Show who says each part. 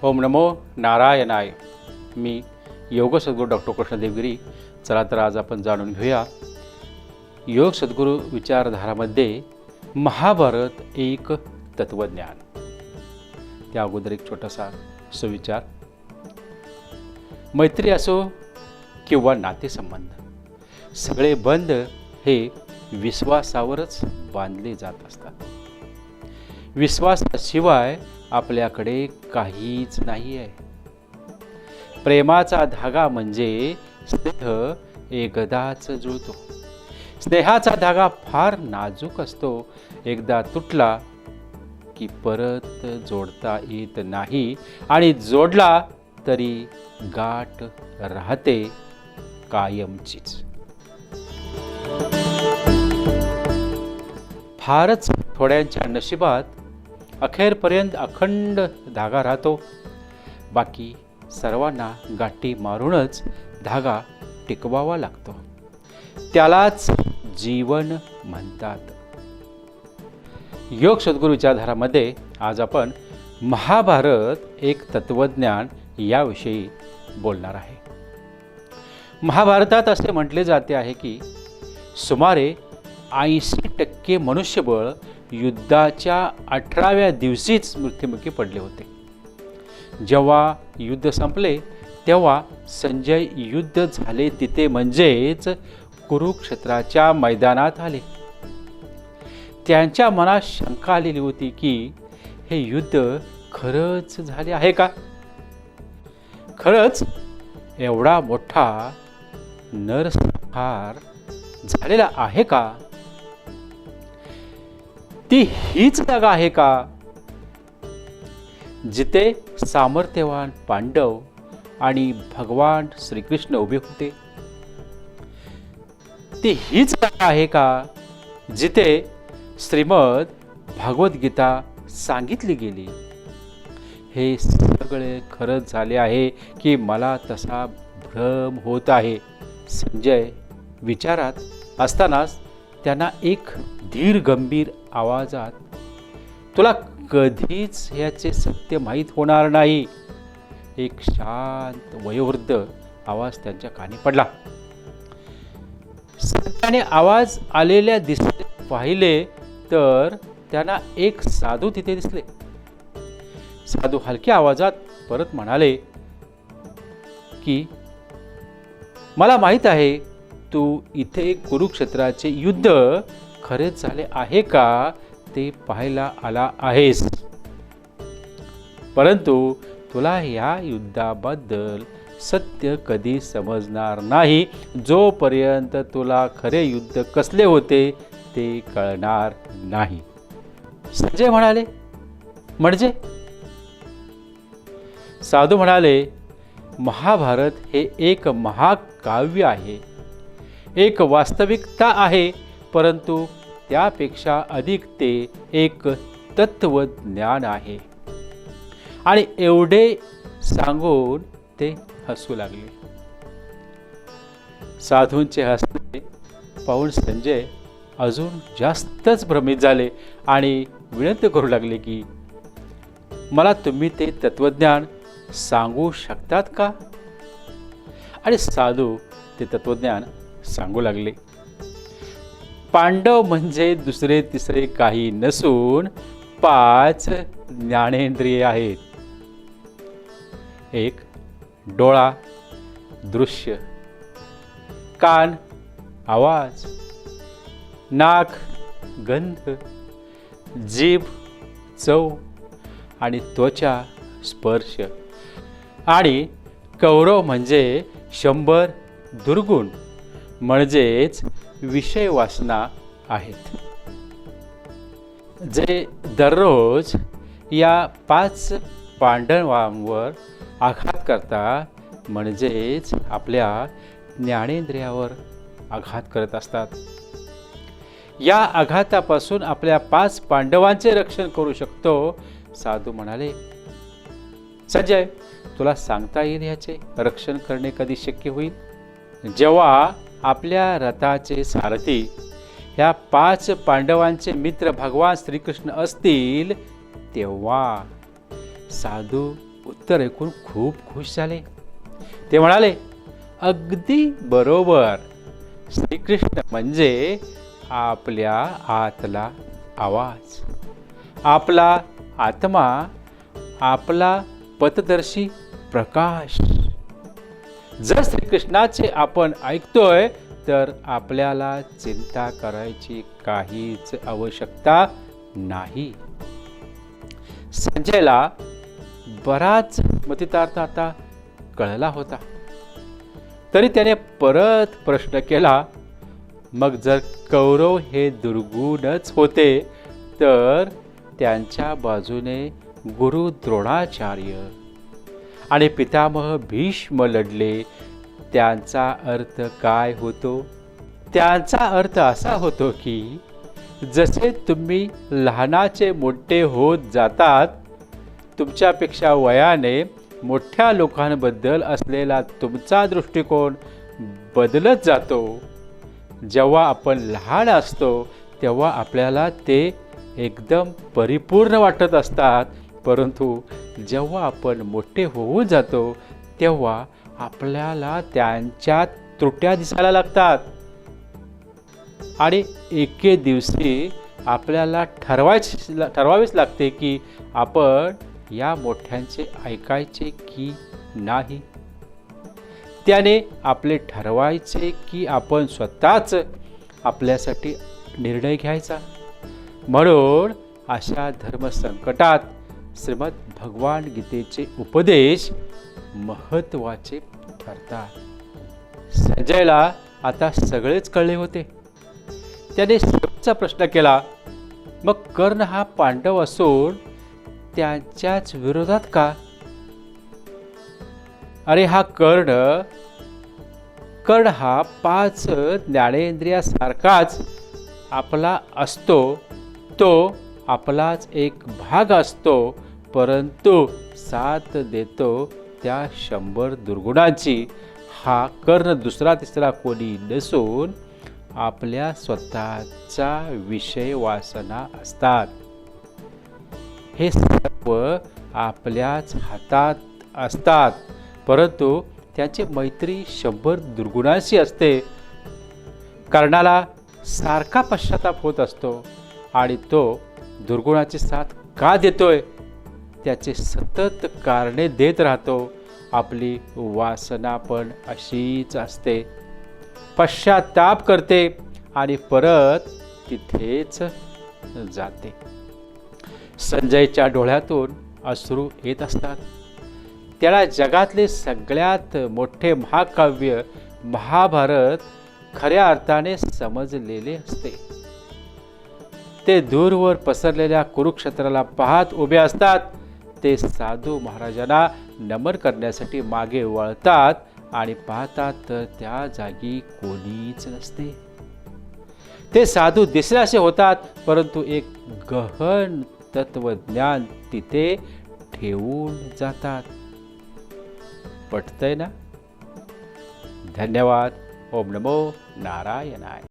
Speaker 1: ओम नमो नारायणाय. मी योग सद्गुरू डॉक्टर कृष्णदेवगिरी. चला तर आज आपण जाणून घेऊया योग सद्गुरू विचारधारामध्ये महाभारत एक तत्वज्ञान. त्या अगोदर एक छोटासा सुविचार. मैत्री असो किंवा नातेसंबंध, सगळे बंध हे विश्वासावरच बांधले जात असतात. विश्वासाशिवाय आपल्याकडे काहीच नाही आहे. प्रेमाचा धागा म्हणजे स्नेह एकदाच जुळतो. स्नेहाचा धागा फार नाजूक असतो. एकदा तुटला की परत जोडता येत नाही, आणि जोडला तरी गाठ राहते कायमचीच. फारच थोड्यांच्या नशिबात अखेरपर्यंत अखंड धागा राहतो. बाकी सर्वांना गाठी मारूनच धागा टिकवावा लागतो. त्यालाच जीवन म्हणतात. योग सद्गुरू विचारधारामध्ये आज आपण महाभारत एक तत्वज्ञान याविषयी बोलणार आहे. महाभारतात असे म्हटले जाते आहे की सुमारे 80% मनुष्यबळ युद्धाच्या 18व्या दिवशीच मृत्युमुखी पडले होते. जेव्हा युद्ध संपले तेव्हा संजय युद्ध झाले तिथे म्हणजेच कुरुक्षेत्राच्या मैदानात आले. त्यांच्या मनात शंका आलेली होती की हे युद्ध खरंच झाले आहे का? खरंच एवढा मोठा नरसंहार झालेला आहे का? ती हीच जागा आहे का जिथे सामर्थ्यवान पांडव आणि भगवान श्रीकृष्ण उभे होते? ती हीच जागा आहे का जिथे श्रीमद भगवद्गीता सांगितली गेली? हे सगळे खरंच झाले आहे की मला तसा भ्रम होत आहे? संजय विचारात असतानाच त्यांना एक धीर गंभीर आवाजात, तुला कधीच याचे सत्य माहीत होणार नाही, एक शांत वयोवृद्ध आवाज त्यांच्या कानी पडला. संताने आवाज आलेल्या दिसले पाहिले तर त्यांना एक साधू तिथे दिसले. साधू हलक्या आवाजात परत म्हणाले की मला माहीत आहे तू इथे कुरुक्षेत्राचे युद्ध खरेच झाले आहे का ते पाहायला आला आहेस, परंतु तुला या युद्धाबद्दल सत्य कधी समजणार नाही जोपर्यंत तुला खरे युद्ध कसले होते ते कळणार नाही. संजय म्हणाले, म्हणजे? साधू म्हणाले, महाभारत हे एक महाकाव्य आहे, एक वास्तविकता आहे, परंतु त्यापेक्षा अधिक ते एक तत्वज्ञान आहे. आणि एवढे सांगून ते हसू लागले. साधूंचे हसणे पाहून संजय अजून जास्तच भ्रमित झाले आणि विनंती करू लागले की मला तुम्ही ते तत्वज्ञान सांगू शकतात का? आणि साधू ते तत्वज्ञान सांगू लागले. पांडव म्हणजे दुसरे तिसरे काही नसून 5 ज्ञानेंद्रिये आहेत. एक डोळा दृश्य, कान आवाज, नाक गंध, जीभ चव आणि त्वचा स्पर्श, आणि कौरव म्हणजे 100 दुर्गुण म्हणजेच विषय वासना आहेत, जे दररोज या 5 पांडवांवर आघात करतात, म्हणजेच आपल्या ज्ञानेंद्रियावर आघात करत असतात. या आघातापासून आपल्या 5 पांडवांचे रक्षण करू शकतो. साधू म्हणाले, संजय तुला सांगता येईल याचे रक्षण करणे कधी शक्य होईल? जेव्हा आपल्या रथाचे सारथी ह्या 5 पांडवांचे मित्र भगवान श्रीकृष्ण असतील तेव्हा. साधू उत्तर ऐकून खूप खुश झाले. ते म्हणाले, अगदी बरोबर. श्रीकृष्ण म्हणजे आपल्या आतला आवाज, आपला आत्मा, आपला पथदर्शी प्रकाश. जर श्रीकृष्णाचे आपण ऐकतोय तर आपल्याला चिंता करायची काहीच आवश्यकता नाही. संजयला बराच मतितार्थ आता कळला होता. तरी त्याने परत प्रश्न केला, मग जर कौरव हे दुर्गुणच होते तर त्यांच्या बाजूने गुरु द्रोणाचार्य आणि पितामह भीष्म लढले, त्यांचा अर्थ काय होतो? त्यांचा अर्थ असा होतो की जसे तुम्ही लहानाचे मोठे होत जातात, तुमच्यापेक्षा वयाने मोठ्या लोकांबद्दल असलेला तुमचा दृष्टिकोन बदलत जातो. जेव्हा आपण लहान असतो तेव्हा आपल्याला ते एकदम परिपूर्ण वाटत असतात, परंतु जेव्हा आपण मोठे होऊन जातो तेव्हा आपल्याला त्यांच्यात त्रुट्या दिसायला लागतात आणि एके दिवशी आपल्याला ठरवावेच लागते की आपण या मोठ्यांचे ऐकायचे की नाही. त्याने आपले ठरवायचे की आपण स्वतःच आपल्यासाठी निर्णय घ्यायचा. म्हणून अशा धर्मसंकटात श्रीमद भगवान गीतेचे उपदेश महत्त्वाचे ठरतात. संजयला आता सगळेच कळले होते. त्याने शेवटचा प्रश्न केला, मग कर्ण हा पांडव असून त्यांच्याच विरोधात का? अरे हा कर्ण हा 5 ज्ञानेंद्रियासारखाच आपला असतो, तो आपलाच एक भाग असतो, परंतु साथ देतो त्या 100 दुर्गुणांची. हा कर्ण दुसरा तिसरा कोणी नसून आपल्या स्वतःचा विषय वासना असतात. हे सर्व आपल्याच हातात असतात, परंतु त्याची मैत्री 100 दुर्गुणांशी असते. कर्णाला सारखा पश्चाताप होत असतो आणि तो दुर्गुणाची साथ का देतोय त्याचे सतत कारणे देत राहतो. आपली वासना पण अशीच असते, पश्चाताप करते आणि परत तिथेच जाते. संजयच्या डोळ्यातून अश्रू येत असतात. त्याला जगातले सगळ्यात मोठे महाकाव्य महाभारत खऱ्या अर्थाने समजलेले असते. ते दूरवर पसरलेल्या कुरुक्षेत्राला पाहत उभे असतात. ते साधू महाराजांना नमन करण्यासाठी मागे वळतात आणि पाहतात तर त्या जागी कोणीच नसते. ते साधू दिसण्याचे होतात, परंतु एक गहन तत्वज्ञान तिथे ठेवून जातात. पटतंय ना? धन्यवाद. ओम नमो नारायणाय.